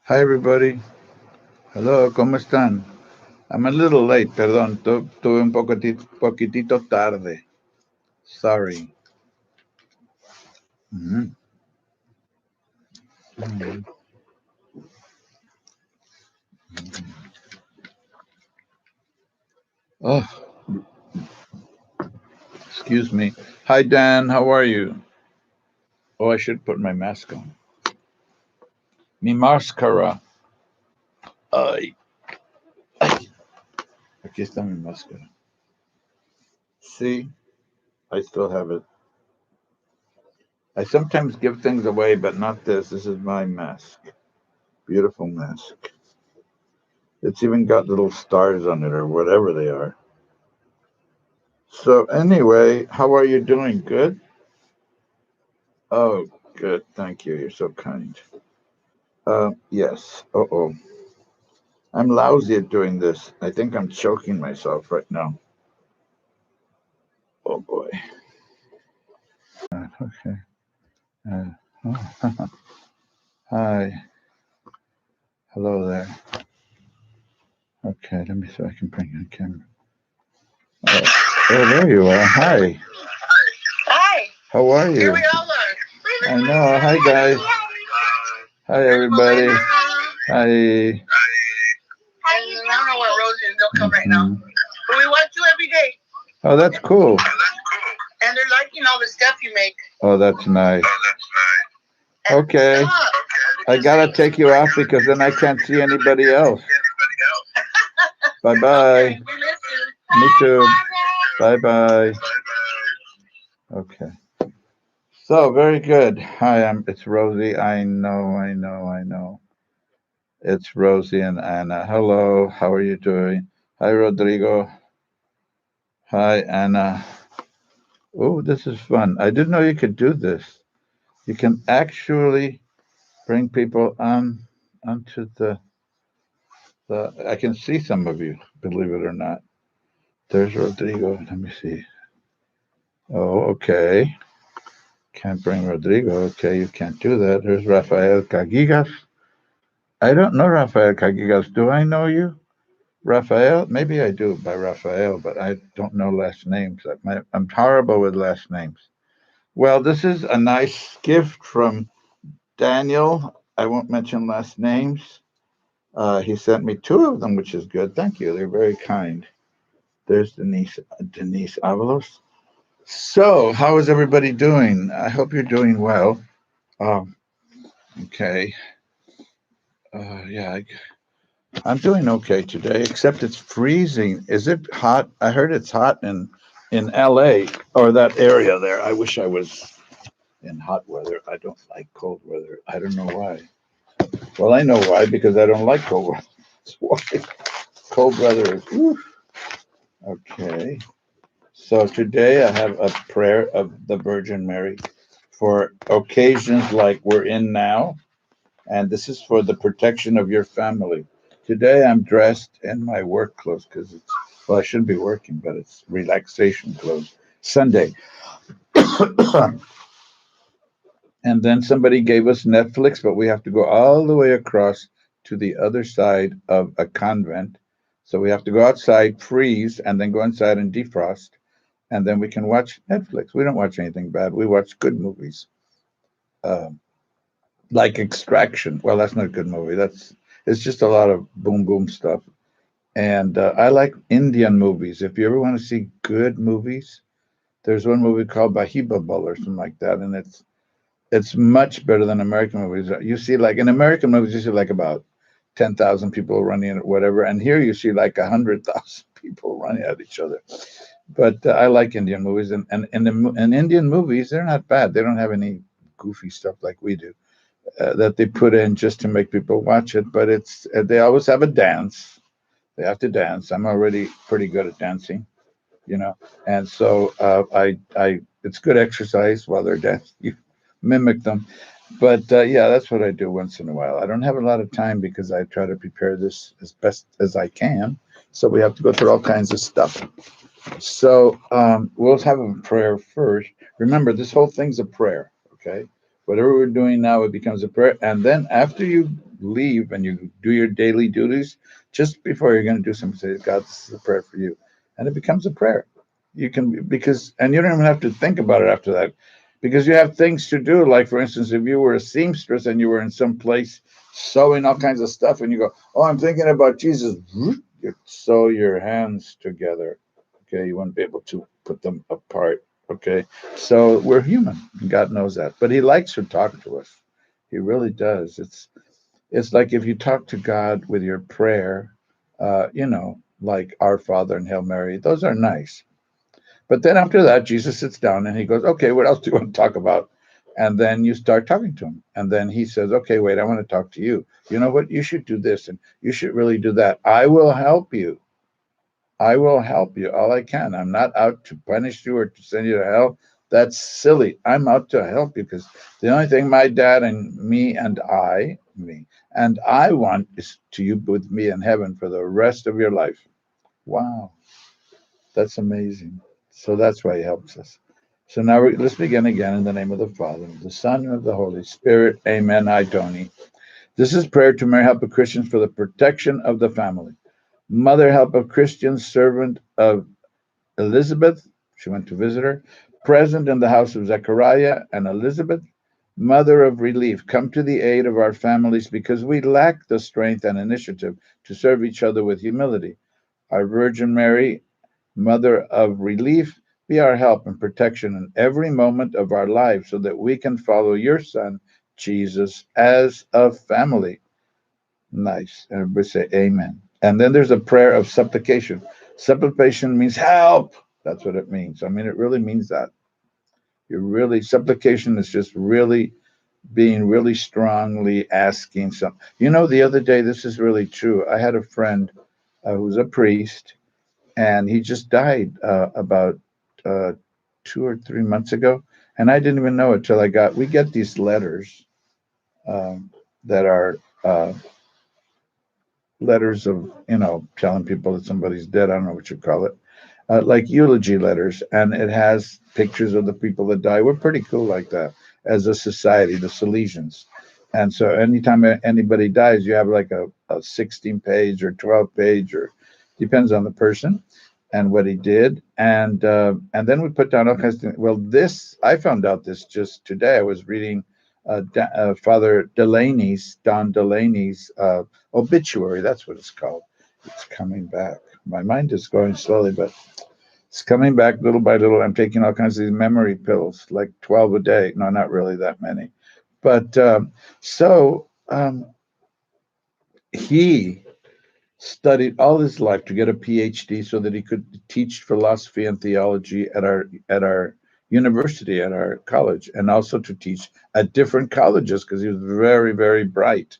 Hi, everybody. Hello, ¿cómo están? I'm a little late, perdón. Tuve un poquitito tarde. Sorry. Mhm. Mhm. Oh, excuse me. Hi, Dan. How are you? Oh, I should put my mask on. Mi máscara. Ay, ay. Aquí está mi máscara. See, I still have it. I sometimes give things away, but not this. This is my mask. Beautiful mask. It's even got little stars on it or whatever they are. So, anyway, how are you doing? Good? Oh, good. Thank you. You're so kind. Yes. Oh. I'm lousy at doing this. I think I'm choking myself right now. Oh, boy. Okay. Oh. Hi. Hello there. Okay, let me see if I can bring in the camera. Oh, there you are. Hi. Hi. How are Here you? we all are. I know. Hi, guys. Hi, everybody. Hi. I don't know what Rosie and they'll come right now. Mhm. But we watch you every day. Oh, that's cool. And they're liking all the stuff you make. Oh, that's nice. And Okay. stop. I gotta take you off because then I can't see anybody else. Bye bye. Okay, we miss you. Me too. Bye bye. Okay. So very good. Hi, it's Rosie. I know. It's Rosie and Anna. Hello. How are you doing? Hi, Rodrigo. Hi, Anna. Oh, this is fun. I didn't know you could do this. You can actually bring people on onto the. I can see some of you. Believe it or not. There's Rodrigo. Let me see. Oh, okay. Can't bring Rodrigo. Okay, you can't do that. There's Rafael Cagigas. I don't know Rafael Cagigas. Do I know you? Rafael? Maybe I do by Rafael, but I don't know last names. I'm horrible with last names. Well, this is a nice gift from Daniel. I won't mention last names. He sent me two of them, which is good. Thank you. They're very kind. There's Denise Avalos. So, how is everybody doing? I hope you're doing well. Um, okay. Yeah, I'm doing okay today, except it's freezing. Is it hot? I heard it's hot in LA or that area there. I wish I was in hot weather. I don't like cold weather. I don't know why. Well, I know why because I don't like cold weather. That's why. Cold weather is whew. Okay. So today I have a prayer of the Virgin Mary for occasions like we're in now, and this is for the protection of your family. Today I'm dressed in my work clothes because it's, well, I shouldn't be working, but it's relaxation clothes. Sunday. And then somebody gave us Netflix, but we have to go all the way across to the other side of a convent. So we have to go outside, freeze, and then go inside and defrost, and then we can watch Netflix. We don't watch anything bad. We watch good movies, uh, like Extraction. Well, that's not a good movie. That's it's just a lot of boom boom stuff. And I like Indian movies. If you ever want to see good movies, there's one movie called Bahibabal or something like that, and it's much better than American movies. You see, like in American movies, you see like about 10,000 people running at whatever, and here you see like 100,000 people running at each other. But I like Indian movies, and Indian movies, they're not bad. They don't have any goofy stuff like we do that they put in just to make people watch it. But it's they always have a dance. They have to dance. I'm already pretty good at dancing, you know, and so I it's good exercise while they're dancing. You mimic them. But yeah, that's what I do once in a while. I don't have a lot of time because I try to prepare this as best as I can. So we have to go through all kinds of stuff. So we'll have a prayer first. Remember, this whole thing's a prayer, okay? Whatever we're doing now, it becomes a prayer. And then after you leave and you do your daily duties, just before you're going to do something, say, God, this is a prayer for you. And it becomes a prayer. You can, because, and you don't even have to think about it after that, because you have things to do. Like, for instance, if you were a seamstress and you were in some place sewing all kinds of stuff and you go, oh, I'm thinking about Jesus, you sew your hands together. Okay. You wouldn't be able to put them apart. Okay. So we're human. God knows that. But he likes to talk to us. He really does. It's like if you talk to God with your prayer, like Our Father and Hail Mary, those are nice. But then after that, Jesus sits down and he goes, okay, what else do you want to talk about? And then you start talking to him. And then he says, okay, wait, I want to talk to you. You know what? You should do this and you should really do that. I will help you. I will help you all I can. I'm not out to punish you or to send you to hell. That's silly. I'm out to help you because the only thing my dad and me and I want is to you with me in heaven for the rest of your life. Wow, that's amazing. So that's why he helps us. So now let's begin again in the name of the Father, the Son, and of the Holy Spirit. Amen. I, Tony. This is prayer to Mary, help of Christians for the protection of the family. Mother, help of Christians, servant of Elizabeth, she went to visit her, present in the house of Zechariah and Elizabeth, mother of relief, come to the aid of our families because we lack the strength and initiative to serve each other with humility. Our Virgin Mary, mother of relief, be our help and protection in every moment of our lives so that we can follow your Son, Jesus, as a family. Nice. Everybody say amen. And then there's a prayer of supplication. Supplication means help. That's what it means. I mean, it really means that. You really, supplication is just really being really strongly asking something. The other day, this is really true. I had a friend who's a priest, and he just died about uh, 2 or 3 months ago. And I didn't even know it till we get these letters that are letters of, telling people that somebody's dead. I don't know what you call it, like eulogy letters, and it has pictures of the people that die. We're pretty cool like that as a society, the Salesians. And so anytime anybody dies, you have like a 16 page or 12 page, or depends on the person and what he did. And then we put down all kinds of things. Well, this, I found out this just today. I was reading Father Don Delaney's obituary. That's what it's called. It's coming back. My mind is going slowly, but it's coming back little by little. I'm taking all kinds of these memory pills, like 12 a day. No, not really that many. But he studied all his life to get a PhD so that he could teach philosophy and theology at our university, at our college, and also to teach at different colleges because he was very, very bright.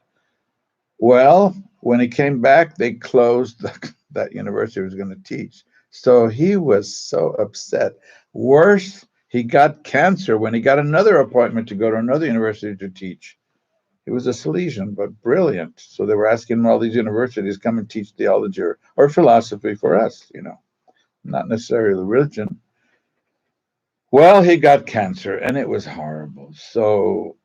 Well, when he came back, they closed that university he was going to teach. So he was so upset. Worse, he got cancer when he got another appointment to go to another university to teach. He was a Salesian, but brilliant. So they were asking him all these universities come and teach theology or philosophy for us, not necessarily religion. Well, he got cancer and it was horrible. So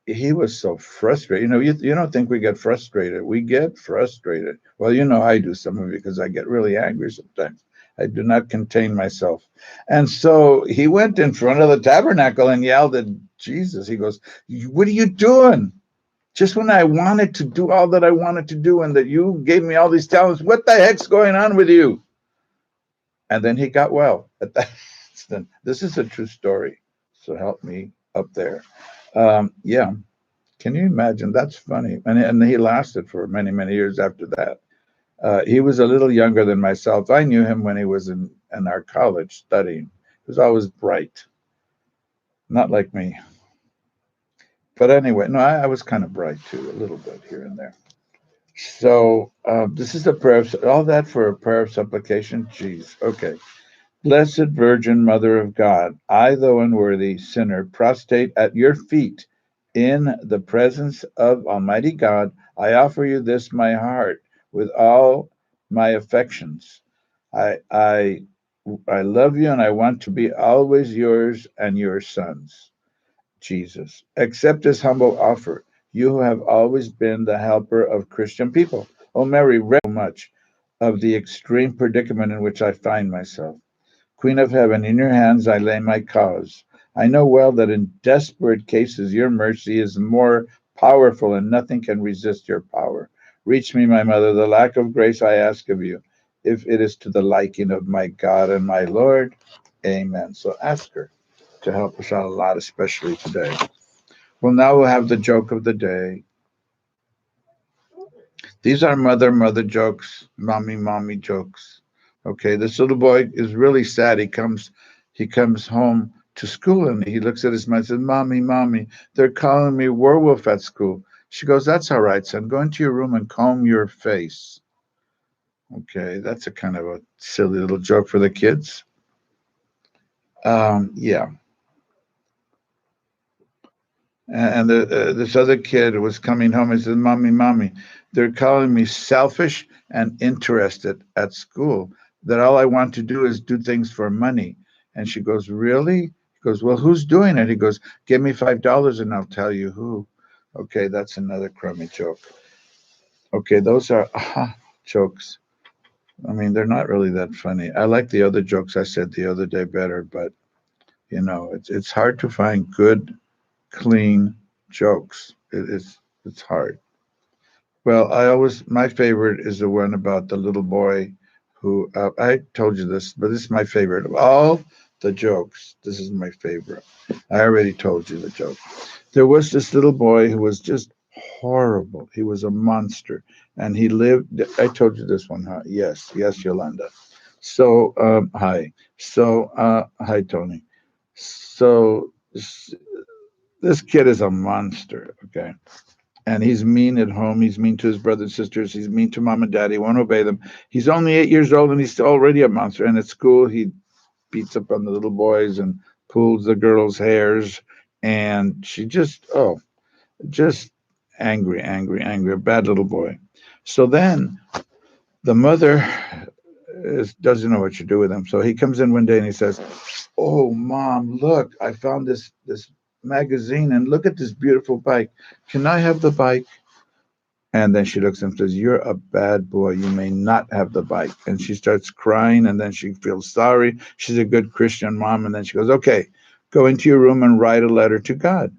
he was so frustrated. You don't think we get frustrated. We get frustrated. Well, I do some of it because I get really angry sometimes. I do not contain myself. And so he went in front of the tabernacle and yelled at Jesus. He goes, what are you doing? Just when I wanted to do all that I wanted to do and that you gave me all these talents, what the heck's going on with you? And then he got well at that instant. This is a true story. So help me up there. Yeah. Can you imagine? That's funny. And he lasted for many, many years after that. He was a little younger than myself. I knew him when he was in our college studying. He was always bright, not like me. But anyway, no, I was kind of bright too, a little bit here and there. So this is a prayer, all that for a prayer of supplication. Jeez. Okay. Blessed Virgin Mother of God, I, though unworthy sinner, prostrate at your feet in the presence of Almighty God, I offer you this my heart with all my affections. I I I love you and I want to be always yours and your sons. Jesus, accept this humble offer You have always been the helper of Christian people. Oh, Mary, much of the extreme predicament in which I find myself. Queen of Heaven, in your hands I lay my cause. I know well that in desperate cases your mercy is more powerful and nothing can resist your power. Reach me, my mother, the lack of grace I ask of you, if it is to the liking of my God and my Lord. Amen. So ask her to help us out a lot, especially today. Well, now we'll have the joke of the day. These are mother jokes, mommy jokes. Okay, this little boy is really sad. He comes home to school and he looks at his mom and says, Mommy, they're calling me werewolf at school. She goes, That's all right, son. Go into your room and comb your face. Okay, that's a kind of a silly little joke for the kids. Yeah. This other kid was coming home and said, Mommy, they're calling me selfish and interested at school, that all I want to do is do things for money. And she goes, Really? He goes, Well, who's doing it? He goes, Give me $5 and I'll tell you who. Okay, that's another crummy joke. Okay, those are jokes. I mean, they're not really that funny. I like the other jokes I said the other day better, but it's hard to find good, clean jokes. It's hard. Well, my favorite is the one about the little boy who I told you this, but this is my favorite of all the jokes. This is my favorite. I already told you the joke. There was this little boy who was just horrible. He was a monster, and he lived. I told you this one, huh? Yes, Yolanda. So, hi. So, hi, Tony. So, this kid is a monster. Okay, and he's mean at home. He's mean to his brothers and sisters. He's mean to mom and dad. He won't obey them. He's only 8 years old and he's already a monster. And at school, he beats up on the little boys and pulls the girls' hairs. And she just angry, a bad little boy. So then the mother doesn't know what to do with him. So he comes in one day and he says, "Oh, mom, look, I found this magazine and look at this beautiful bike. Can I have the bike?" And then she looks at him and says, You're a bad boy. You may not have the bike. And she starts crying and then she feels sorry. She's a good Christian mom. And then she goes, Okay, go into your room and write a letter to God.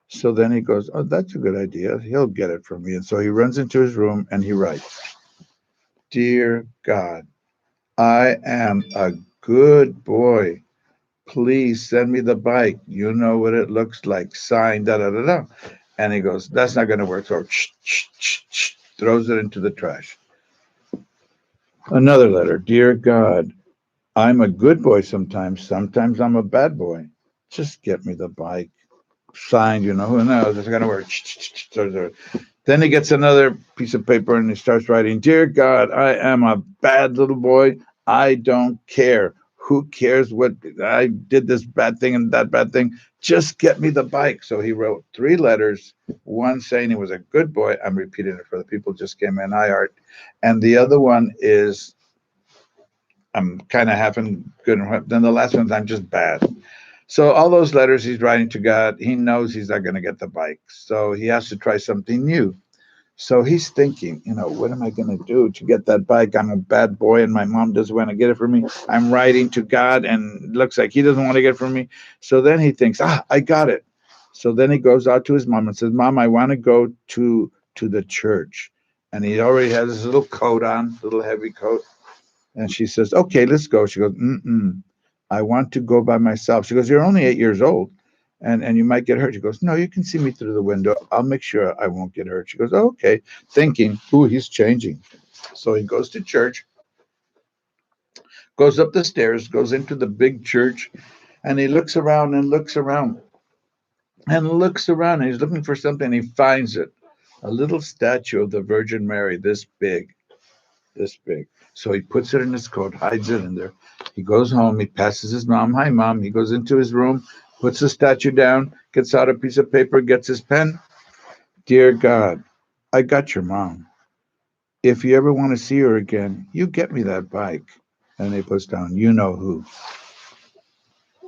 So then he goes, Oh, that's a good idea. He'll get it from me. And so he runs into his room and he writes, Dear God, I am a good boy. Please send me the bike. You know what it looks like. Signed, da da da da. And he goes, That's not going to work. So throws it into the trash. Another letter. Dear God, I'm a good boy sometimes. Sometimes I'm a bad boy. Just get me the bike. Signed, who knows? It's going to work. Then he gets another piece of paper and he starts writing, Dear God, I am a bad little boy. I don't care. Who cares what I did, this bad thing and that bad thing? Just get me the bike. So he wrote 3 letters, one saying he was a good boy. I'm repeating it for the people who just came in, Art. And the other one is I'm kind of having good. Then the last one's I'm just bad. So all those letters he's writing to God, he knows he's not going to get the bike. So he has to try something new. So he's thinking, what am I going to do to get that bike? I'm a bad boy and my mom doesn't want to get it for me. I'm writing to God and it looks like he doesn't want to get it for me. So then he thinks, I got it. So then he goes out to his mom and says, Mom, I want to go to the church. And he already has his little coat on, little heavy coat. And she says, Okay, let's go. She goes, I want to go by myself. She goes, You're only 8 years old and you might get hurt. She goes, No, you can see me through the window. I'll make sure I won't get hurt. She goes, Okay, thinking, he's changing. So he goes to church, goes up the stairs, goes into the big church, and he looks around and looks around and looks around. And he's looking for something. And he finds it, a little statue of the Virgin Mary, this big. This big. So he puts it in his coat, hides it in there. He goes home. He passes his mom. Hi, mom. He goes into his room, puts the statue down, gets out a piece of paper, gets his pen. Dear God, I got your mom. If you ever want to see her again, you get me that bike. And he puts down, you know who.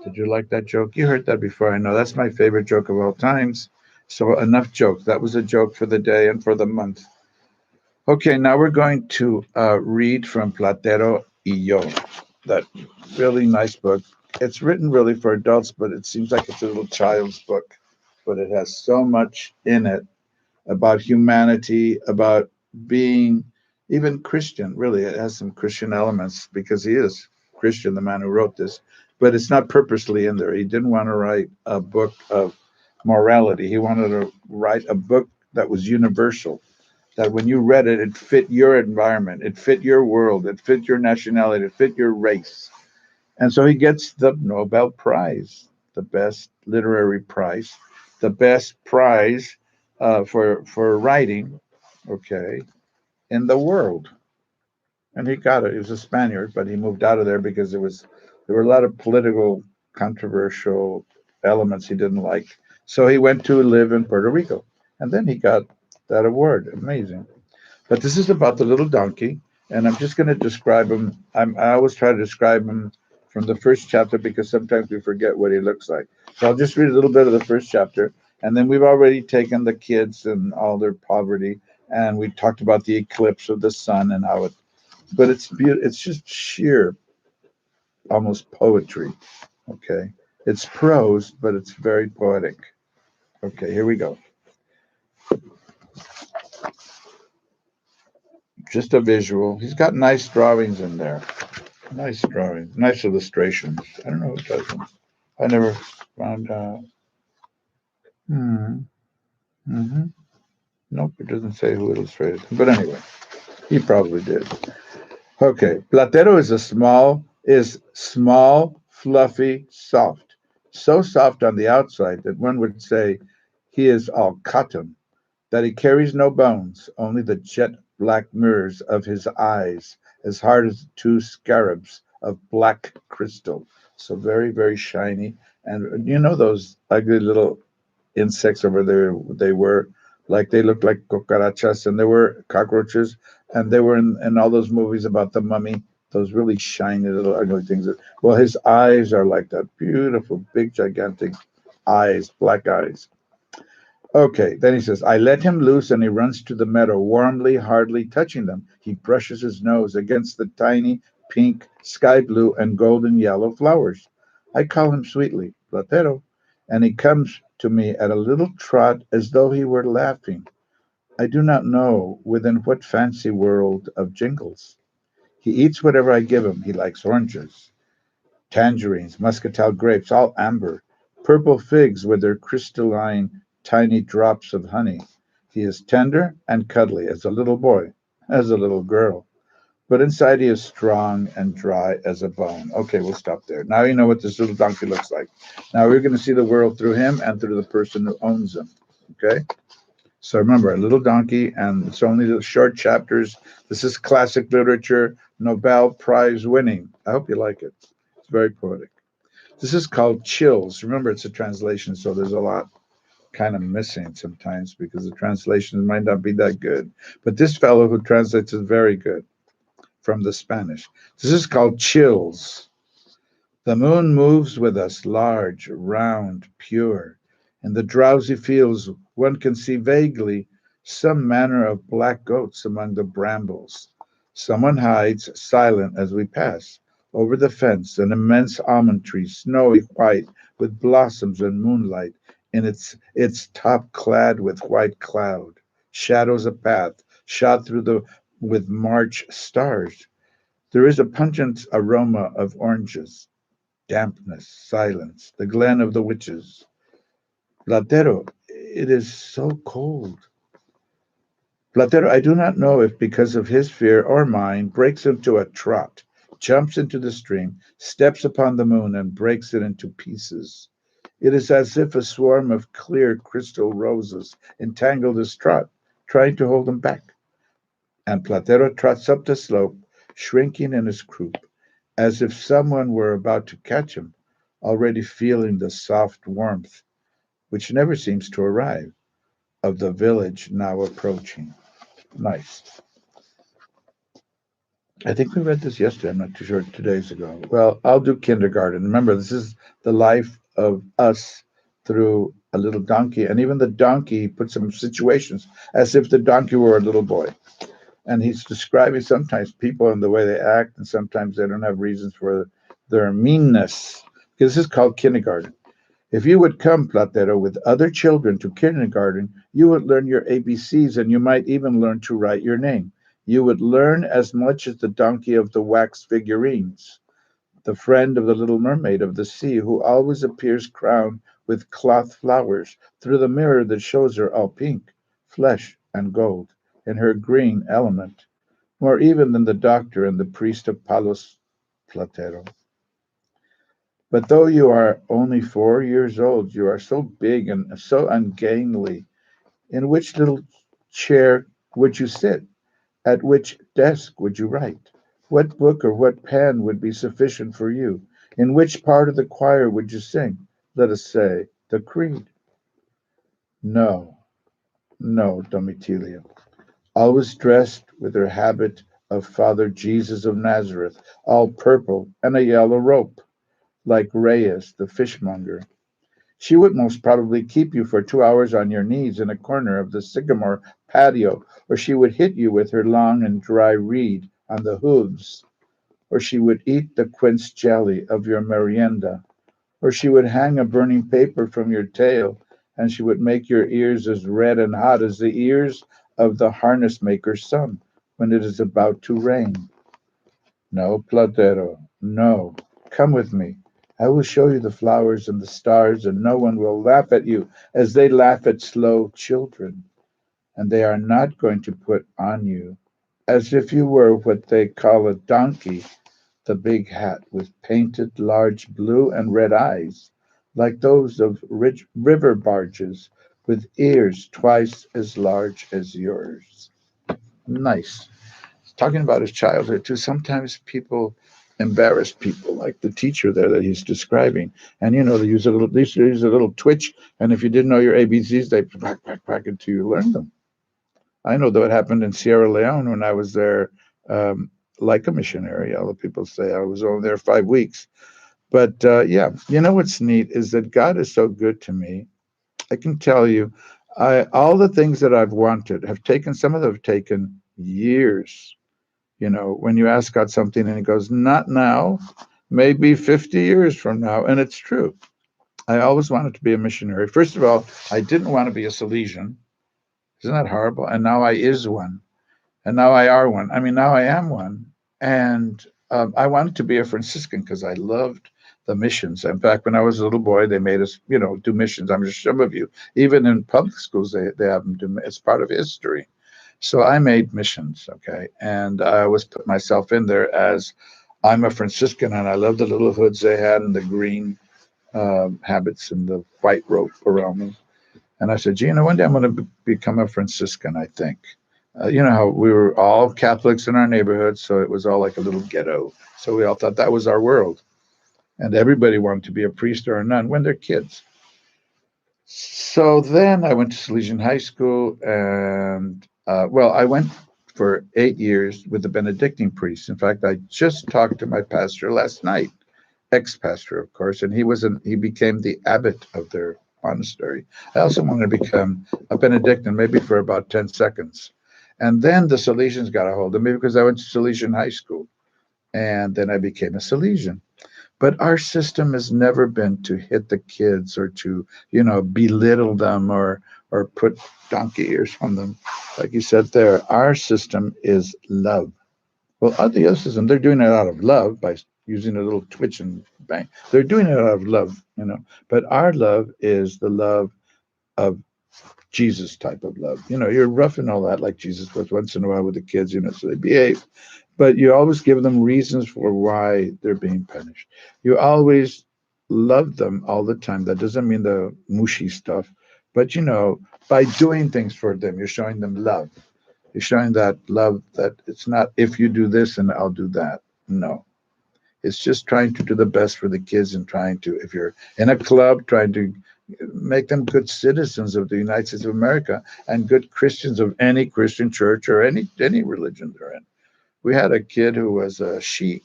Did you like that joke? You heard that before, I know. That's my favorite joke of all times. So enough jokes. That was a joke for the day and for the month. Okay, now we're going to read from Platero y Yo, that really nice book. It's written really for adults, but it seems like it's a little child's book. But it has so much in it about humanity, about being even Christian. Really, it has some Christian elements because he is Christian, the man who wrote this. But it's not purposely in there. He didn't want to write a book of morality. He wanted to write a book that was universal, that when you read it, it fit your environment, it fit your world, it fit your nationality, it fit your race. And so he gets the Nobel Prize, the best literary prize, the best prize for writing, okay, in the world. And he got it. He was a Spaniard, but he moved out of there because there were a lot of political controversial elements he didn't like. So he went to live in Puerto Rico, and then he got that award. Amazing. But this is about the little donkey, and I'm just going to describe him. I always try to describe him from the first chapter because sometimes we forget what he looks like. So I'll just read a little bit of the first chapter, and then we've already taken the kids and all their poverty, and we talked about the eclipse of the sun and how it. But it's beautiful. It's just sheer, almost poetry. Okay, it's prose, but it's very poetic. Okay, here we go. Just a visual. He's got nice drawings in there. Nice drawing, nice illustrations. I don't know who does them. I never found out. Hmm. Mm-hmm. Nope, it doesn't say who illustrated them. But anyway, he probably did. Okay, Platero is small, fluffy, soft. So soft on the outside that one would say he is all cotton, that he carries no bones, only the jet black mirrors of his eyes, as hard as two scarabs of black crystal. So very, very shiny. And you know those ugly little insects over there, they were like they looked like cucarachas and they were cockroaches and they were in all those movies about the mummy, those really shiny little ugly things. Well, his eyes are like that beautiful, big, gigantic eyes, black eyes. Okay, then he says, I let him loose and he runs to the meadow, warmly, hardly touching them. He brushes his nose against the tiny pink, sky blue, and golden yellow flowers. I call him sweetly, Platero, and he comes to me at a little trot as though he were laughing. I do not know within what fancy world of jingles. He eats whatever I give him. He likes oranges, tangerines, muscatel grapes, all amber, purple figs with their crystalline, tiny drops of honey. He is tender and cuddly as a little boy, as a little girl. But inside he is strong and dry as a bone. Okay, we'll stop there. Now you know what this little donkey looks like. Now we're going to see the world through him and through the person who owns him. Okay? So remember, a little donkey, and it's only the short chapters. This is classic literature, Nobel Prize winning. I hope you like it. It's very poetic. This is called Chills. Remember, it's a translation, so there's a lot kind of missing sometimes because the translations might not be that good. But this fellow who translates is very good from the Spanish. This is called Chills. The moon moves with us, large, round, pure. In the drowsy fields, one can see vaguely some manner of black goats among the brambles. Someone hides, silent as we pass. Over the fence, an immense almond tree, snowy white, with blossoms and moonlight, in its top clad with white cloud, shadows a path, shot through the with March stars. There is a pungent aroma of oranges, dampness, silence, the glen of the witches. Platero, it is so cold. Platero, I do not know if because of his fear or mine, breaks into a trot, jumps into the stream, steps upon the moon, and breaks it into pieces. It is as if a swarm of clear crystal roses entangled his trot, trying to hold him back. And Platero trots up the slope, shrinking in his croup, as if someone were about to catch him, already feeling the soft warmth, which never seems to arrive, of the village now approaching. Nice. I think we read this yesterday. I'm not too sure. 2 days ago. Well, I'll do kindergarten. Remember, this is the life of us, through a little donkey, and even the donkey put some situations as if the donkey were a little boy. And he's describing sometimes people and the way they act, and sometimes they don't have reasons for their meanness. Because this is called kindergarten. If you would come, Platero, with other children to kindergarten, you would learn your ABCs and you might even learn to write your name. You would learn as much as the donkey of the wax figurines, the friend of the little mermaid of the sea, who always appears crowned with cloth flowers through the mirror that shows her all pink, flesh, and gold, in her green element, more even than the doctor and the priest of Palos Platero. But though you are only 4 years old, you are so big and so ungainly. In which little chair would you sit? At which desk would you write? What book or what pen would be sufficient for you? In which part of the choir would you sing? Let us say, the creed. No, no, Domitilla. Always dressed with her habit of Father Jesus of Nazareth, all purple and a yellow rope, like Reyes, the fishmonger. She would most probably keep you for 2 hours on your knees in a corner of the sycamore patio, or she would hit you with her long and dry reed on the hooves, or she would eat the quince jelly of your merienda, or she would hang a burning paper from your tail, and she would make your ears as red and hot as the ears of the harness maker's son when it is about to rain. No, Platero, no. Come with me. I will show you the flowers and the stars, and no one will laugh at you as they laugh at slow children. And they are not going to put on you, as if you were what they call a donkey, the big hat with painted large blue and red eyes, like those of rich river barges, with ears twice as large as yours. Nice. Talking about his childhood too. Sometimes people embarrass people, like the teacher there that he's describing. And they used to use a little twitch, and if you didn't know your ABCs, they pack until you learned them. I know that happened in Sierra Leone when I was there, um, like a missionary. Other people say I was only there 5 weeks, but yeah, what's neat is that God is so good to me. I can tell you, all the things that I've wanted have taken. Some of them have taken years. When you ask God something and he goes, not now, maybe 50 years from now. And it's true. I always wanted to be a missionary. First of all, I didn't want to be a Salesian. Isn't that horrible? And now I is one. And now I are one. I mean, now I am one. And I wanted to be a Franciscan because I loved the missions. In fact, when I was a little boy, they made us, do missions. I'm sure some of you, even in public schools, they have them do. It's part of history. So I made missions, okay, and I always put myself in there as I'm a Franciscan, and I love the little hoods they had and the green habits and the white rope around me. And I said, one day I'm going to become a Franciscan, I think. You know how we were all Catholics in our neighborhood, so it was all like a little ghetto. So we all thought that was our world. And everybody wanted to be a priest or a nun when they're kids. So then I went to Salesian High School, and well, I went for 8 years with the Benedictine priests. In fact, I just talked to my pastor last night, ex-pastor, of course, and he became the abbot of their monastery. I also wanted to become a Benedictine, maybe for about 10 seconds. And then the Salesians got a hold of me because I went to Salesian High School, and then I became a Salesian. But our system has never been to hit the kids or to, belittle them or put donkey ears on them. Like you said there, our system is love. Well, the other system, they're doing it out of love by using a little twitch and bang. They're doing it out of love. But our love is the love of Jesus type of love. You're rough and all that, like Jesus was once in a while with the kids, so they behave, but you always give them reasons for why they're being punished. You always love them all the time. That doesn't mean the mushy stuff, but by doing things for them, you're showing them love. You're showing that love that it's not if you do this and I'll do that. No. It's just trying to do the best for the kids and trying to, if you're in a club, trying to make them good citizens of the United States of America and good Christians of any Christian church or any religion they're in. We had a kid who was a sheik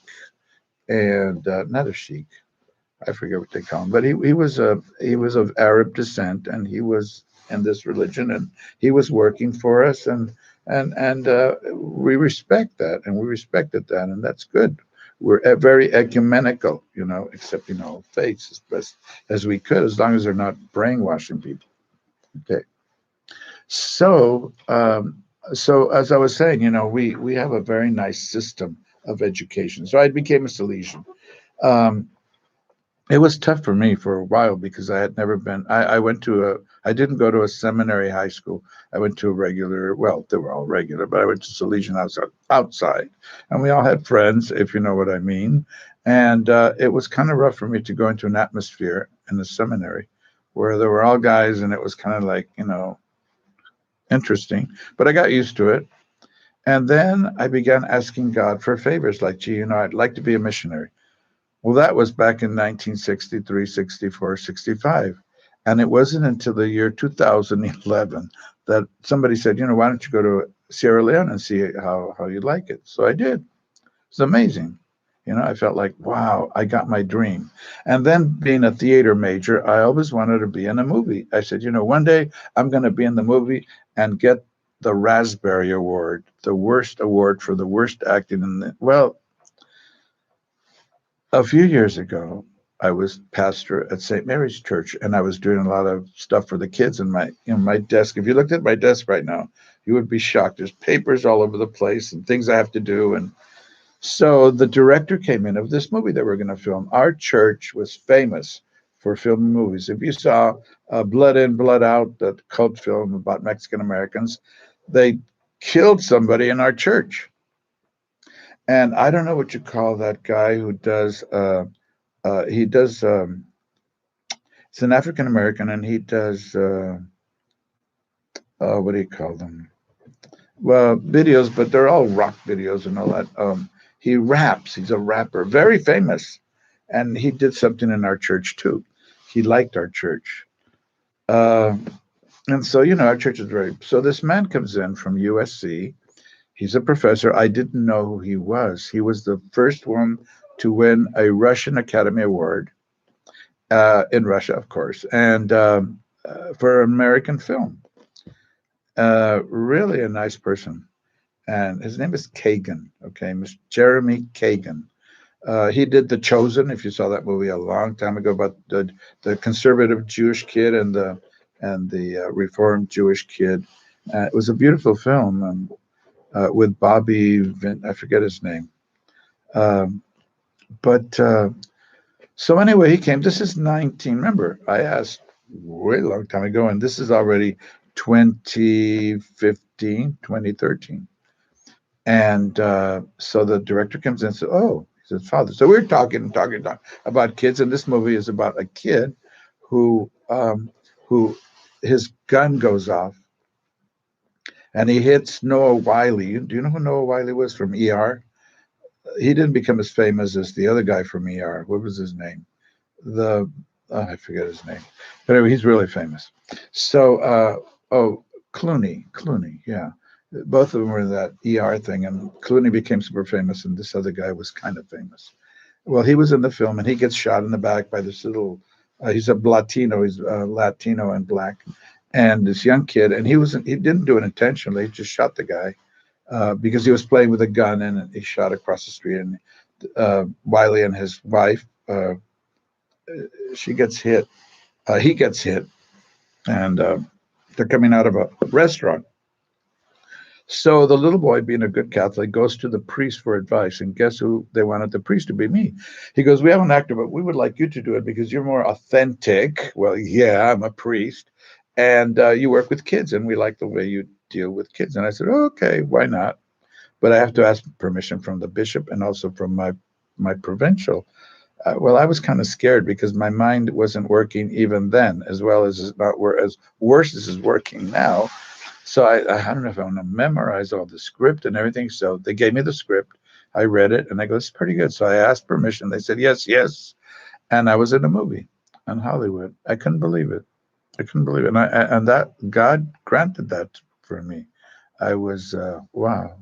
and not a sheik. I forget what they call him, but he was of Arab descent, and he was in this religion, and he was working for us, and we respect that, and we respected that, and that's good. We're very ecumenical, accepting all faiths as best as we could, as long as they're not brainwashing people. Okay, so so as I was saying, we have a very nice system of education. So I became a Salesian. Um, it was tough for me for a while because I had never been. I didn't go to a seminary high school. I went to a regular. Well, they were all regular, but I went to Salesian outside, and we all had friends, if you know what I mean. And it was kind of rough for me to go into an atmosphere in the seminary where there were all guys, and it was kind of like interesting. But I got used to it, and then I began asking God for favors, like, gee, I'd like to be a missionary. Well, that was back in 1963, 64, 65. And it wasn't until the year 2011 that somebody said, why don't you go to Sierra Leone and see how you like it? So I did. It's amazing. I felt like, wow, I got my dream. And then being a theater major, I always wanted to be in a movie. I said, one day I'm going to be in the movie and get the Raspberry Award, the worst award for the worst acting in the, well, a few years ago, I was pastor at St. Mary's Church, and I was doing a lot of stuff for the kids in my desk. If you looked at my desk right now, you would be shocked. There's papers all over the place and things I have to do. And so the director came in of this movie that we're going to film. Our church was famous for filming movies. If you saw Blood In, Blood Out, that cult film about Mexican Americans, they killed somebody in our church. And I don't know what you call that guy who does. He does. It's an African American, and he does. What do you call them? Well, videos, but they're all rock videos and all that. He raps. He's a rapper, very famous, and he did something in our church too. He liked our church, uh, and so our church is very. So this man comes in from USC. He's a professor. I didn't know who he was. He was the first one to win a Russian Academy Award in Russia, of course, and for American film. Really a nice person. And his name is Kagan, okay, Mr. Jeremy Kagan. He did The Chosen, if you saw that movie a long time ago, about the conservative Jewish kid and the Reformed Jewish kid. It was a beautiful film with Bobby, I forget his name. Um, but so anyway, he came. This is 19. Remember, I asked way long time ago, and this is already 2015, 2013. And so the director comes in and says, "Oh," he says, "Father." So we're talking about kids, and this movie is about a kid who who his gun goes off, and he hits Noah Wiley. Do you know who Noah Wiley was from ER? He didn't become as famous as the other guy from ER. What was his name? The I forget his name, but anyway, he's really famous. So, Clooney, yeah, both of them were in that ER thing, and Clooney became super famous, and this other guy was kind of famous. Well, he was in the film, and he gets shot in the back by this little. He's a Latino. He's Latino and black, and this young kid, and he didn't do it intentionally. He just shot the guy because he was playing with a gun, and he shot across the street, and Wiley and his wife. She gets hit. He gets hit, and they're coming out of a restaurant. So the little boy, being a good Catholic, goes to the priest for advice. And guess who they wanted the priest to be? Me. He goes, "We have an actor, but we would like you to do it because you're more authentic." Well, yeah, I'm a priest. And you work with kids, and we like the way you deal with kids. And I said, "Okay, why not?" But I have to ask permission from the bishop and also from my provincial. Well, I was kind of scared because my mind wasn't working even then, as well as it's not as worse as it's working now. So I don't know if I want to memorize all the script and everything. So they gave me the script. I read it and I go, "It's pretty good." So I asked permission. They said, "Yes, yes." And I was in a movie in Hollywood. I couldn't believe it. I couldn't believe it. And that God granted that for me. I was, wow.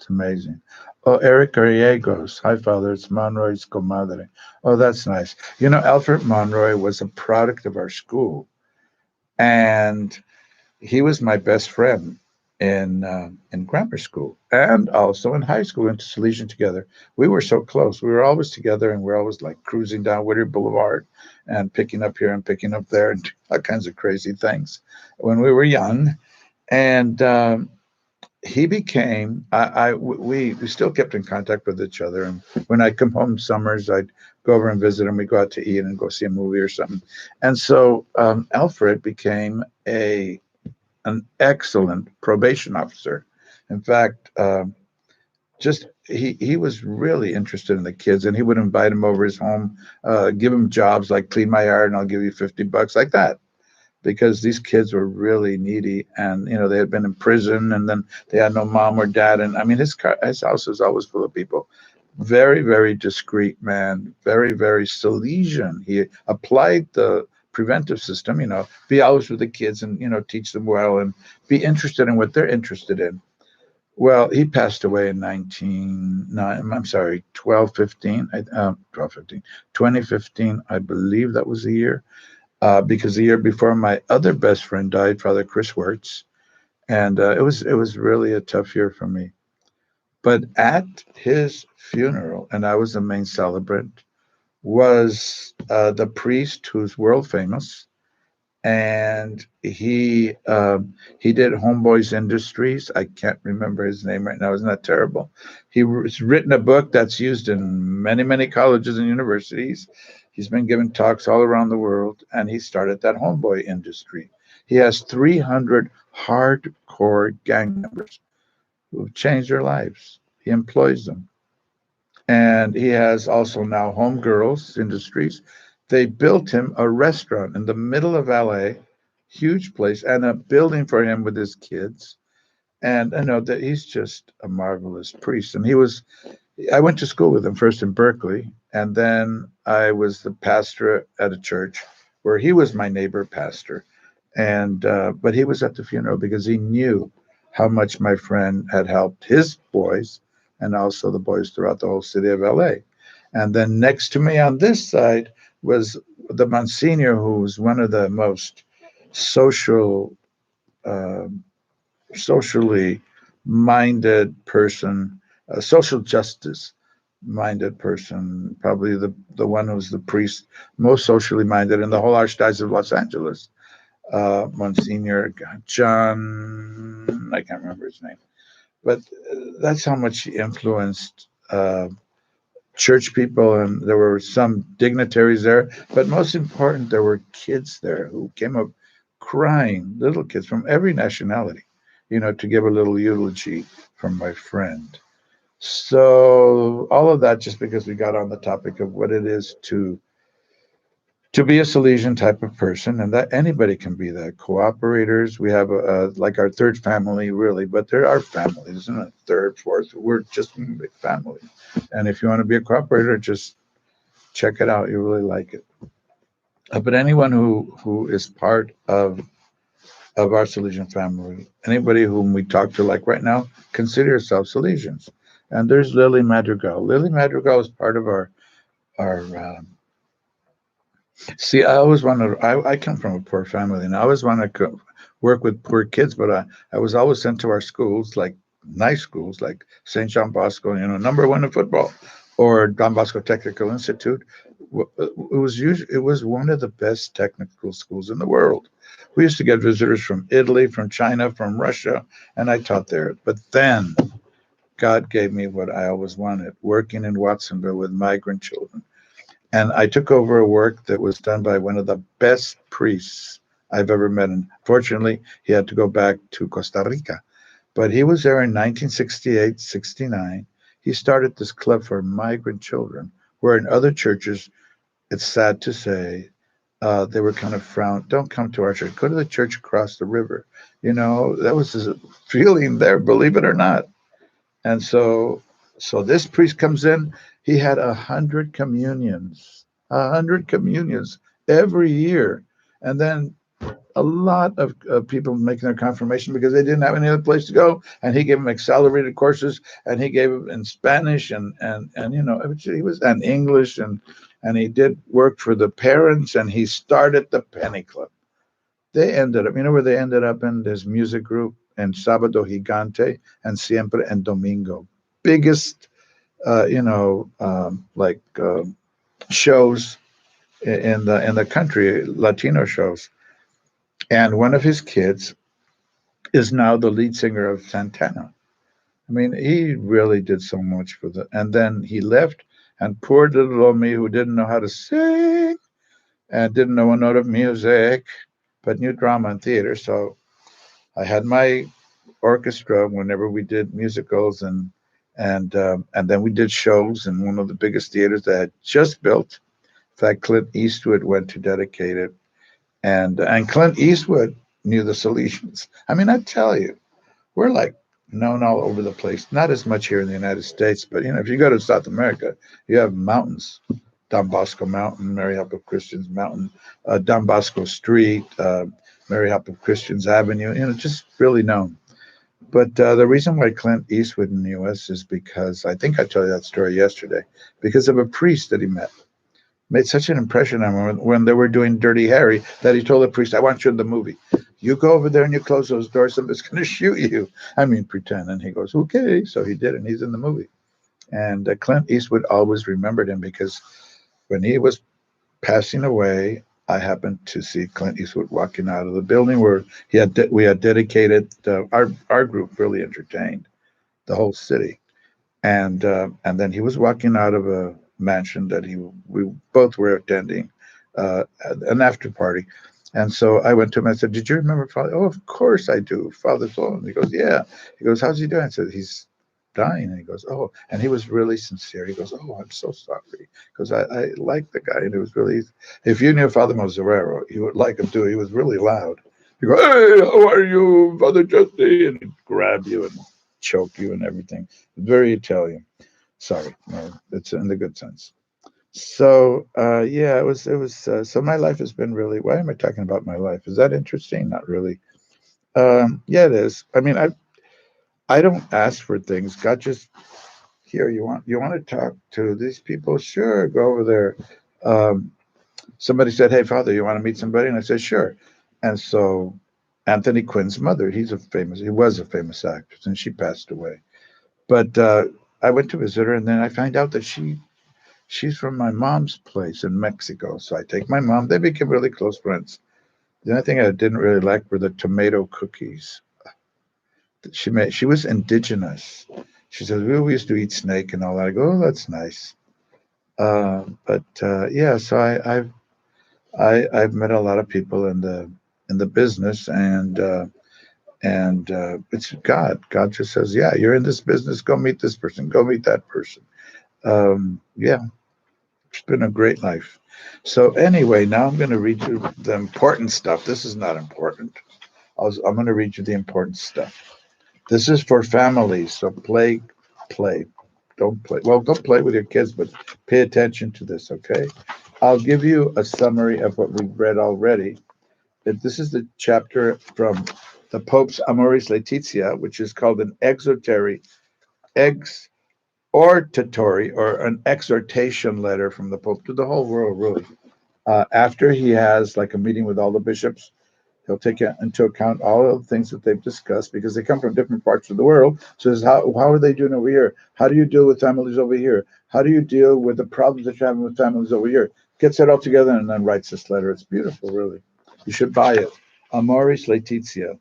It's amazing. Oh, Eric Gallegos. Hi, Father. It's Monroy's comadre. Oh, that's nice. You know, Alfred Monroy was a product of our school, and he was my best friend in grammar school and also in high school. We went to Salesian together. We were so close. We were always together, and we are always like cruising down Whittier Boulevard and picking up here and picking up there and all kinds of crazy things when we were young. And he became we still kept in contact with each other, and when I'd come home summers, I'd go over and visit him. We go out to eat and go see a movie or something. And so Alfred became a an excellent probation officer. In fact, just he was really interested in the kids, and he would invite them over his home, give them jobs like clean my yard, and I'll give you $50 like that, because these kids were really needy, and they had been in prison, and then they had no mom or dad, and I mean his house was always full of people. Very, very discreet man, very, very Salesian. He applied the preventive system, be always with the kids and teach them well and be interested in what they're interested in. Well, he passed away in 12 15 12 15 2015, I believe that was the year, because the year before my other best friend died, Father Chris Wirtz, and it was really a tough year for me. But at his funeral, and I was the main celebrant, was the priest who's world famous, and he did Homeboys Industries. I can't remember his name right now. Isn't that terrible? He's written a book that's used in many, many colleges and universities. He's been giving talks all around the world, and he started that homeboy industry. He has 300 hardcore gang members who've changed their lives. He employs them. And he has also now Homegirls Industries. They built him a restaurant in the middle of LA, huge place, and a building for him with his kids. And I know that he's just a marvelous priest. And I went to school with him first in Berkeley, and then I was the pastor at a church where he was my neighbor pastor. And but he was at the funeral because he knew how much my friend had helped his boys and also the boys throughout the whole city of LA. And then next to me on this side was the Monsignor, who was one of the most social, uh, socially minded person, social justice minded person, probably the one who's the priest most socially minded in the whole Archdiocese of Los Angeles, Monsignor John, I can't remember his name, but that's how much he influenced church people. And there were some dignitaries there, but most important, there were kids there who came up crying, little kids from every nationality, to give a little eulogy from my friend. So all of that just because we got on the topic of what it is to be a Salesian type of person, and that anybody can be that. Cooperators, we have like our third family, really, but there are families, isn't it? Third, fourth, we're just a big family. And if you want to be a cooperator, just check it out. You really like it. But anyone who is part of our Salesian family, anybody whom we talk to, like right now, consider yourself Salesians. And there's Lily Madrigal. Lily Madrigal is part of our. See, I always wanted. I come from a poor family, and I always wanted to work with poor kids. But I was always sent to our schools, like nice schools, like St. John Bosco, number one in football, or Don Bosco Technical Institute. It was one of the best technical schools in the world. We used to get visitors from Italy, from China, from Russia, and I taught there. But then God gave me what I always wanted: working in Watsonville with migrant children. And I took over a work that was done by one of the best priests I've ever met. And fortunately, he had to go back to Costa Rica. But he was there in 1968, 69. He started this club for migrant children, where in other churches, it's sad to say, they were kind of frowned. Don't come to our church. Go to the church across the river. That was his feeling there, believe it or not. And so this priest comes in. He had 100 communions every year, and then a lot of people making their confirmation because they didn't have any other place to go, and he gave them accelerated courses, and he gave them in Spanish and he was and English and he did work for the parents, and he started the Penny Club. They ended up, where they ended up in this music group and Sábado Gigante and Siempre and Domingo, biggest shows in the country, Latino shows. And one of his kids is now the lead singer of Santana. I mean, he really did so much for the. And then he left, and poor little old me, who didn't know how to sing and didn't know a note of music, but knew drama and theater. So I had my orchestra whenever we did musicals, and then we did shows in one of the biggest theaters that had just built. In fact, Clint Eastwood went to dedicate it, and Clint Eastwood knew the Salesians. I mean, I tell you, we're like known all over the place. Not as much here in the United States, but if you go to South America, you have mountains. Don Bosco Mountain, Mary Help of Christians Mountain, Don Bosco Street, Mary Help of Christians Avenue. Just really known. But the reason why Clint Eastwood knew us is because I think I told you that story yesterday. Because of a priest that he met, made such an impression on him when they were doing Dirty Harry that he told the priest, "I want you in the movie. You go over there and you close those doors. Somebody's going to shoot you." I mean, pretend. And he goes, "Okay." So he did, and he's in the movie. And Clint Eastwood always remembered him because when he was passing away, I happened to see Clint Eastwood walking out of the building where we had dedicated our group. Really entertained the whole city, and then he was walking out of a mansion that we both were attending, an after party. And so I went to him and I said, "Did you remember Father?" "Oh, of course I do, Father Sloan." He goes, "Yeah." He goes, "How's he doing?" I said, "He's dying." And he goes, "Oh," and he was really sincere. He goes, "Oh, I'm so sorry," because I like the guy, and it was really. If you knew Father Mozzarero, you would like him too. He was really loud. He goes, "Hey, how are you, Father Jesse?" And he'd grab you and choke you and everything. Very Italian. Sorry, no, it's in the good sense. So yeah, it was. So my life has been really. Why am I talking about my life? Is that interesting? Not really. Yeah, it is. I mean, I don't ask for things. God just here. You want to talk to these people? Sure, go over there. Um, Somebody said, "Hey, Father, you want to meet somebody?" And I said, "Sure." And so Anthony Quinn's mother, he was a famous actress, and she passed away. But I went to visit her, and then I find out that she's from my mom's place in Mexico. So I take my mom. They became really close friends. The only thing I didn't really like were the tomato cookies that she made. She was indigenous. She says, we used to eat snake and all that. I go, "Oh, that's nice." But yeah, so I've met a lot of people in the business, and it's God. God just says, "Yeah, you're in this business. Go meet this person. Go meet that person." Yeah, it's been a great life. So anyway, now I'm going to read you the important stuff. This is not important. I'm going to read you the important stuff. This is for families. So play. Don't play. Well, don't play with your kids, but pay attention to this, okay? I'll give you a summary of what we've read already. This is the chapter from the Pope's Amoris Laetitia, which is called an exhortatory or an exhortation letter from the Pope to the whole world, really. After he has like a meeting with all the bishops, he'll take into account all of the things that they've discussed because they come from different parts of the world. So how are they doing over here? How do you deal with families over here? How do you deal with the problems that you're having with families over here? Gets it all together and then writes this letter. It's beautiful, really. You should buy it. Amoris Laetitia.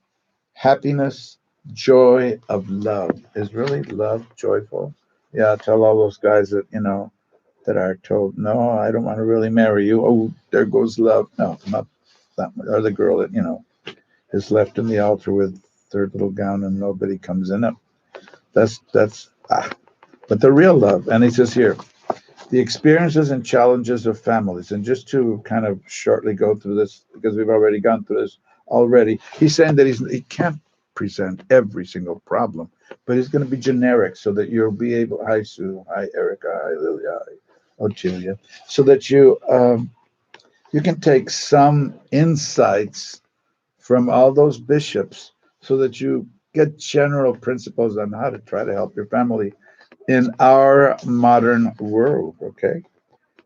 Happiness, joy of love. Is really love joyful? Yeah, tell all those guys that are told, "No, I don't want to really marry you." Oh, there goes love. No, not that one. Or the girl that, is left in the altar with their little gown and nobody comes in it. That's. But the real love, and he says here, the experiences and challenges of families. And just to kind of shortly go through this, because we've already gone through this already, he's saying that he can't present every single problem, but he's going to be generic so that you'll be able. Hi, Sue. Hi, Erica. Hi, Lilia. Hi, Otilia. So that you can take some insights from all those bishops so that you get general principles on how to try to help your family in our modern world. Okay.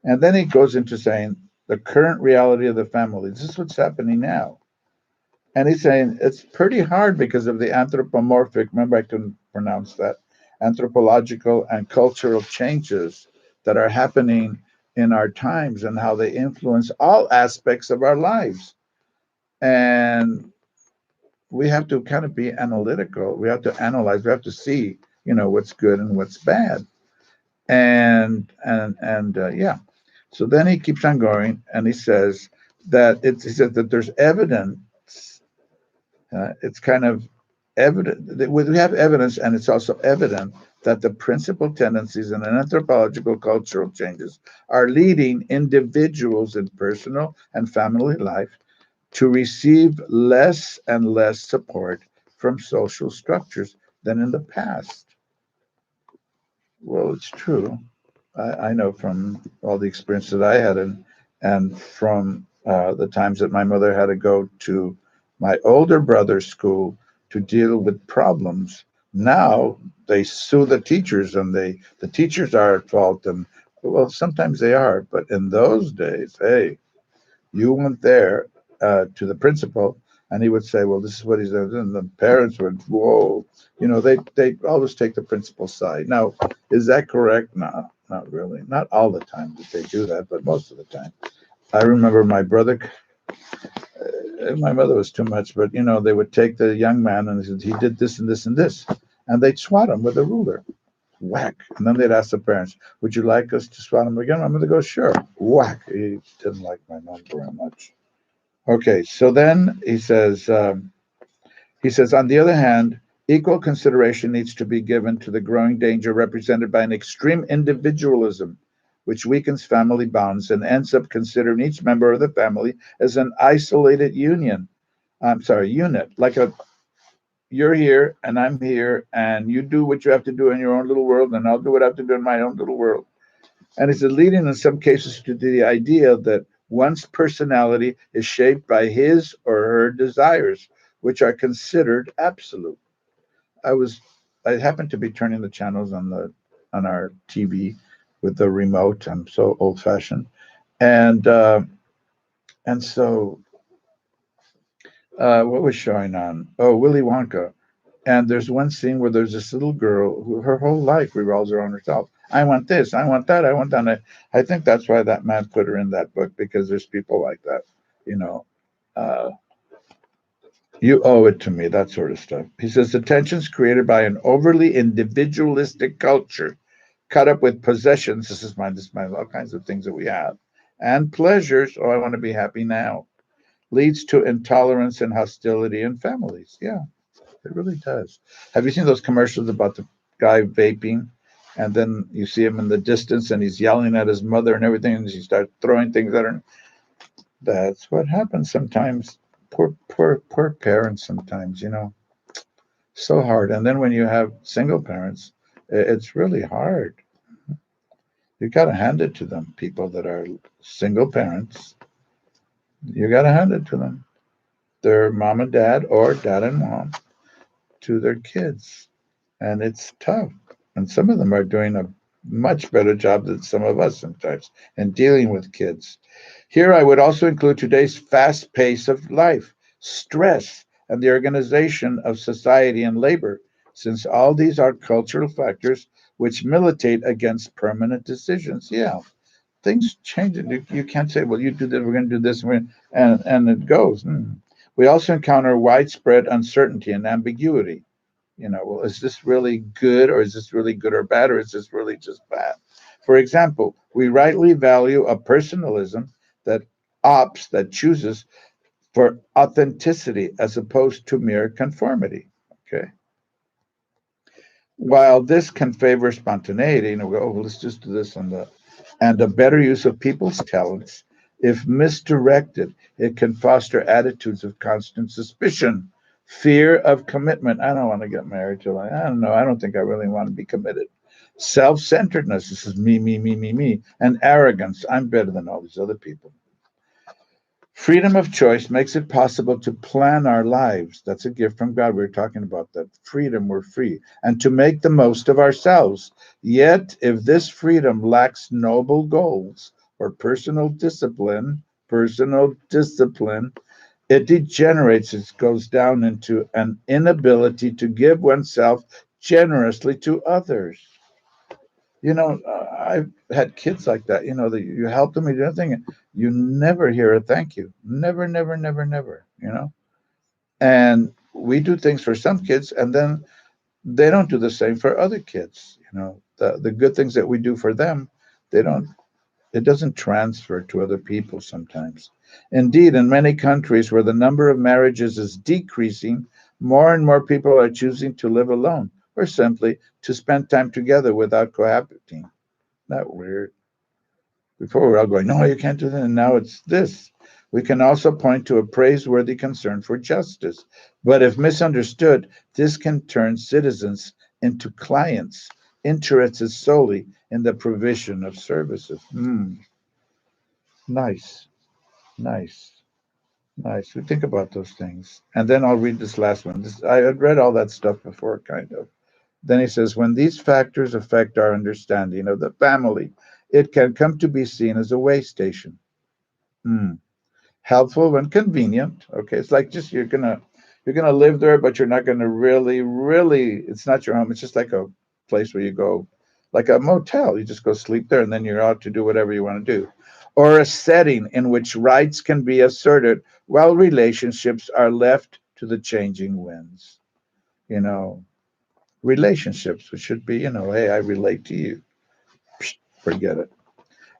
And then he goes into saying the current reality of the family. This is what's happening now. And he's saying it's pretty hard because of the anthropomorphic, remember I couldn't pronounce that, anthropological and cultural changes that are happening in our times and how they influence all aspects of our lives. And we have to kind of be analytical. We have to analyze. We have to see, what's good and what's bad. Yeah. So then he keeps on going, and he says he says that there's evidence. It's kind of evident that we have evidence, and it's also evident that the principal tendencies in anthropological cultural changes are leading individuals in personal and family life to receive less and less support from social structures than in the past. Well, it's true. I know from all the experience that I had, and from the times that my mother had to go to my older brother's school to deal with problems. Now they sue the teachers, and the teachers are at fault, and well, sometimes they are, but in those days, hey, you went there to the principal, and he would say, "Well, this is what he's doing." And the parents would, "Whoa," they always take the principal's side. Now, is that correct? No, not really. Not all the time that they do that, but most of the time. I remember my brother. My mother was too much, but they would take the young man and they said he did this and this and this, and they'd swat him with a ruler. Whack. And then they'd ask the parents, "Would you like us to swat him again?" I'm going to go, "Sure." Whack. He didn't like my mom very much. Okay, so then he says, on the other hand, equal consideration needs to be given to the growing danger represented by an extreme individualism, which weakens family bonds and ends up considering each member of the family as an isolated unit, like you're here and I'm here, and you do what you have to do in your own little world, and I'll do what I have to do in my own little world. And it's leading in some cases to the idea that one's personality is shaped by his or her desires, which are considered absolute. I was I happened to be turning the channels on our TV with the remote. I'm so old fashioned, and so what was showing on? Oh, Willy Wonka. And there's one scene where there's this little girl who her whole life revolves around herself. I want this, I want that, I want that. And I think that's why that man put her in that book, because there's people like that, you know. Uh, you owe it to me, that sort of stuff. He says the tensions created by an overly individualistic culture, cut up with possessions. This is mine, all kinds of things that we have, and pleasures. Oh, I want to be happy now. Leads to intolerance and hostility in families. Yeah. It really does. Have you seen those commercials about the guy vaping? And then you see him in the distance and he's yelling at his mother and everything, and he starts throwing things at her. That's what happens sometimes. Poor, poor, poor parents sometimes, so hard. And then when you have single parents, it's really hard. You got to hand it to them, people that are single parents. You got to hand it to them. Their mom and dad, or dad and mom, to their kids. And it's tough. And some of them are doing a much better job than some of us sometimes in dealing with kids. Here, I would also include today's fast pace of life, stress, and the organization of society and labor, since all these are cultural factors which militate against permanent decisions. Yeah, things change. You can't say, well, you do this, we're going to do this, and it goes. We also encounter widespread uncertainty and ambiguity. Well, is this really good, or is this really good or bad, or is this really just bad? For example, we rightly value a personalism that that chooses for authenticity as opposed to mere conformity. Okay. While this can favor spontaneity, we go, oh, well, let's just do this and a better use of people's talents, if misdirected, it can foster attitudes of constant suspicion, fear of commitment. I don't want to get married till I don't know. I don't think I really want to be committed. Self-centeredness. This is me, me, me, me, me, and arrogance. I'm better than all these other people. Freedom of choice makes it possible to plan our lives. That's a gift from God. We were talking about that. Freedom, we're free. And to make the most of ourselves. Yet, if this freedom lacks noble goals or personal discipline, it degenerates, it goes down into an inability to give oneself generously to others. I've had kids like that, that you help them, you do anything, you never hear a thank you. Never, never, never, never. And we do things for some kids, and then they don't do the same for other kids. The good things that we do for them, they don't it doesn't transfer to other people sometimes. Indeed, in many countries where the number of marriages is decreasing, more and more people are choosing to live alone or simply to spend time together without cohabiting. Not weird. Before we were all going, no, you can't do that. And now it's this. We can also point to a praiseworthy concern for justice. But if misunderstood, this can turn citizens into clients interested solely in the provision of services. Nice, nice, nice. We think about those things. And then I'll read this last one. I had read all that stuff before, kind of. Then he says, when these factors affect our understanding of the family, it can come to be seen as a way station. Hmm. Helpful when convenient. Okay, it's like just you're gonna live there, but you're not gonna really. It's not your home. It's just like a place where you go, like a motel. You just go sleep there, and then you're out to do whatever you want to do, or a setting in which rights can be asserted while relationships are left to the changing winds. You know, relationships, which should be, hey, I relate to you. Psh, forget it.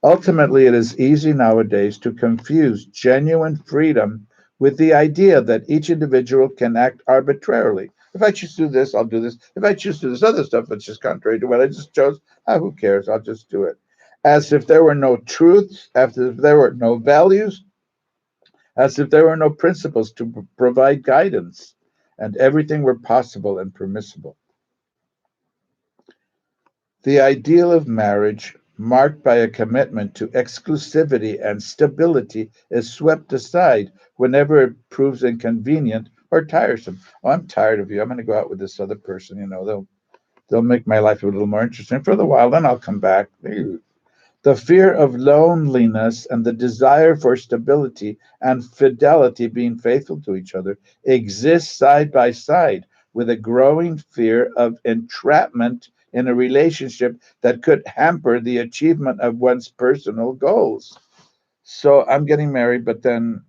Ultimately, it is easy nowadays to confuse genuine freedom with the idea that each individual can act arbitrarily. If I choose to do this, I'll do this. If I choose to do this other stuff, that's just contrary to what I just chose, who cares? I'll just do it. As if there were no truths, as if there were no values, as if there were no principles to provide guidance, and everything were possible and permissible. The ideal of marriage, marked by a commitment to exclusivity and stability, is swept aside whenever it proves inconvenient or tiresome. Oh, I'm tired of you. I'm going to go out with this other person. They'll make my life a little more interesting for the while. Then I'll come back. The fear of loneliness and the desire for stability and fidelity, being faithful to each other, exists side by side with a growing fear of entrapment in a relationship that could hamper the achievement of one's personal goals. So I'm getting married, but then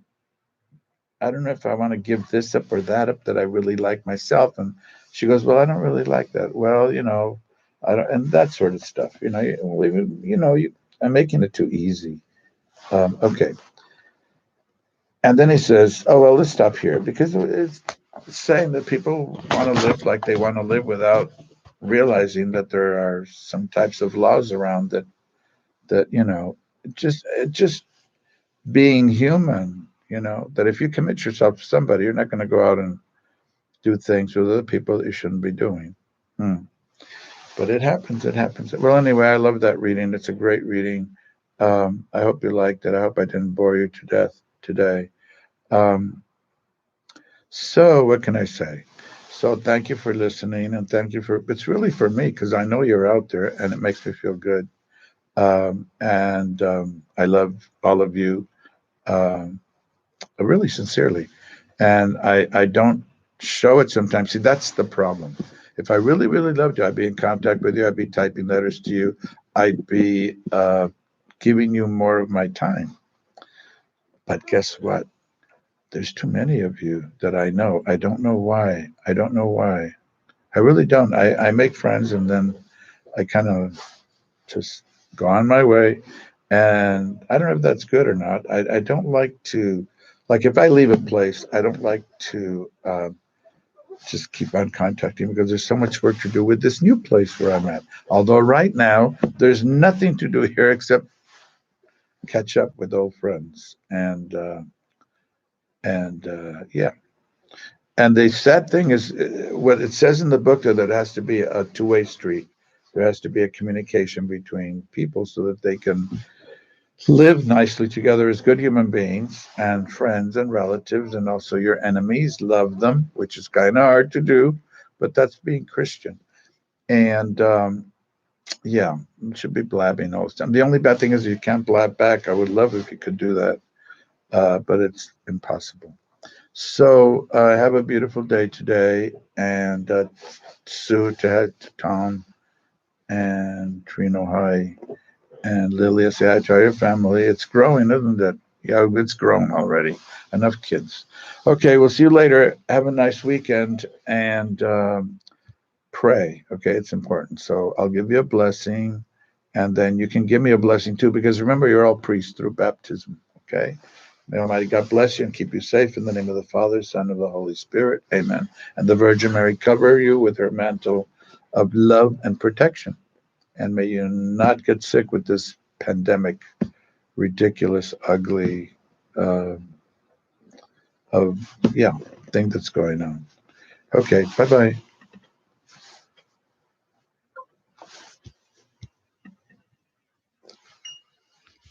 I don't know if I want to give this up or that up that I really like myself. And she goes, well, I don't really like that. Well, I don't, and that sort of stuff. I'm making it too easy. Okay. And then he says, oh, well, let's stop here because it's saying that people want to live like they want to live without realizing that there are some types of laws around that just being human, that if you commit yourself to somebody, you're not going to go out and do things with other people that you shouldn't be doing. Hmm. But it happens. It happens. Well, anyway, I love that reading. It's a great reading. I hope you liked it. I hope I didn't bore you to death today. Um, so, what can I say? So, thank you for listening, and thank you it's really for me because I know you're out there, and it makes me feel good. And I love all of you, um, really sincerely. And I don't show it sometimes. See, that's the problem. If I really, really loved you, I'd be in contact with you. I'd be typing letters to you. I'd be giving you more of my time. But guess what? There's too many of you that I know. I don't know why. I don't know why. I really don't. I make friends and then I kind of just go on my way. And I don't know if that's good or not. I don't like to, like, if I leave a place, I don't like to just keep on contacting because there's so much work to do with this new place where I'm at. Although right now, there's nothing to do here except catch up with old friends. And yeah. And the sad thing is, what it says in the book that it has to be a two-way street. There has to be a communication between people so that they can live nicely together as good human beings and friends and relatives, and also your enemies. Love them, which is kind of hard to do, but that's being Christian. And yeah, you should be blabbing all the time. The only bad thing is you can't blab back. I would love if you could do that, but it's impossible. So have a beautiful day today, and Sue to head to Tom and Trino High and Lilia. Say hi to your family. It's growing, isn't it? Yeah, it's grown already. Enough kids. Okay, we'll see you later. Have a nice weekend and pray. Okay, it's important. So I'll give you a blessing, and then you can give me a blessing too, because remember, you're all priests through baptism. Okay. May Almighty God bless you and keep you safe in the name of the Father, Son, of the Holy Spirit. Amen. And the Virgin Mary cover you with her mantle of love and protection. And may you not get sick with this pandemic, ridiculous, ugly, uh, of yeah, thing that's going on. Okay, bye bye.